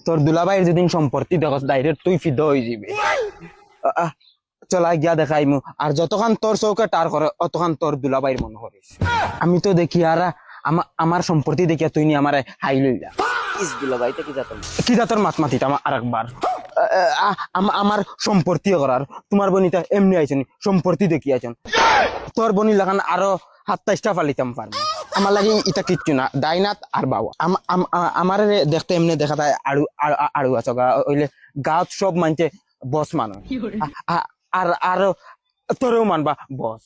তোর দুলাভাইয়ের যেদিন সম্পত্তি দেখস ডাইরেক্ট তুই ফিদ হয়ে যাবি। চলা গিয়া দেখাইমু, আর যতখান তোর চৌকে টার করে অতখান তোর দুলাভাইয়ের মনে করিস। আমি তো দেখি আর আমার সম্পত্তি দেখিয়া তুই নি আমার হাই লইলা দুলাভাইটা কি জাতর মাত মাতিতাম আর একবার। আমার সম্পত্তি করার তোমার বনিতা এমনি আইছেন সম্পত্তি দেখি আইছেন, তোর বনি লাগান আরো 27টা ফালিতাম পারবো। আমার লাগে এটা কিচ্ছু না, দাইনাত আর বাবা আমার দেখতে এমনি দেখা যায় আড়ু আছো ওইলে গাঁত সব মানছে বস মানুষ, আর আরো তোরেও মানবা বস।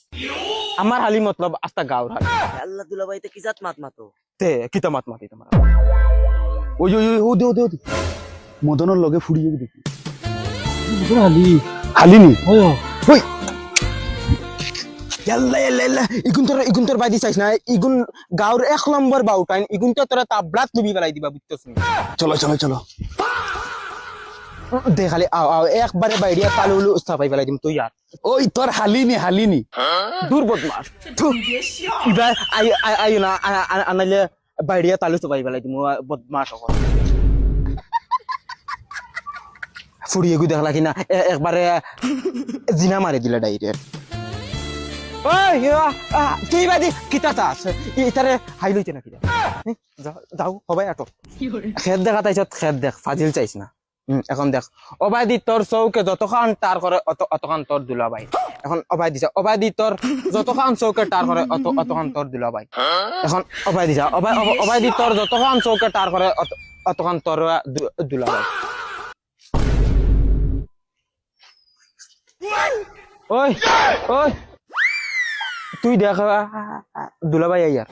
আমার হালি মতলব আস্তা গাঁর হালি। আল্লাহ দুলাভাইতে কি জাত মাত মাতো তে কিতা মাত মাতি তোমার ওই ওই ও দে দে মদনের লগে ফুড়িয়ে দেখি হালি হালিনি ওই ইগুন তোর বাইদি চাইছ না, ইগুন গাঁর 1 নম্বর বাউটাইন, ইগুন তো তোরা তাবলাত লুবি ফেলাই দিবা বুঝতেছ না। চলো চলো চলো দেখালি আও একবারে বাইরিয়া তালুলু উস্তাপাই ফেলাই দিম তুই আর। ওই তোর হালিনি দূর বদমাস এবার আইও না আনাইলে বাইরিয়া তালু চপাই ফেলাই দিম বদমাস সকল। ফুড়িয়ে গু দেখলা কিনা একবারে জিনা মারি দিলে ডাইরেক্ট। তুই বাদি কিতা চাস ইতারে হাই লইতে না কিনা যাও সবাই আটো খেত দেখা তাইছ খেত দেখ ফাজিল চাইছ না। এখন দেখ অবাদি তোর চৌকে যতখান টার করে অতখান তোর দুলাভাই। এখন অবাই দিছা অবাদি তোর যতখান চৌকে টার করে অতখান তোর দুলাভাই। এখন অবাই দিছা অবাদি তোর যতখান চৌকে টার করে অতখান তোর দুলাভাই। ওই ওই তুই দেখ দুলাভাই আইয়ার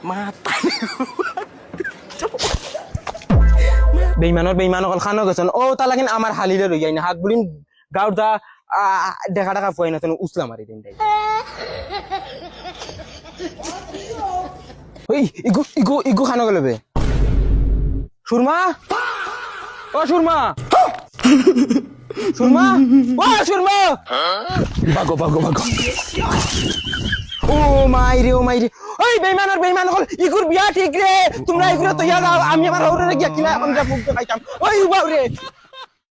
বেইমান অকল খানো গেছেন ও তা লাগিন আমার হালিলে রই যাই না হাত বুলিন গাঁর দা দেখা টাকা ফুয়াই না তেন উসলা মারি দিন। ওই ইগু ইগু ইগু খানো গেল বে সুরমা ও সুরমা সুরমা ও সুরমা ভাগো ভাগো ভাগো ও মাইরে ওই বেইমান হল ইগুর বিয়া ঠিক রে তোমরা ইগুরে তো ইয়া দাও আমি আমার হৌরে গিয়া কিলা আমরা মুখ দেখাইতাম ওই বাউরে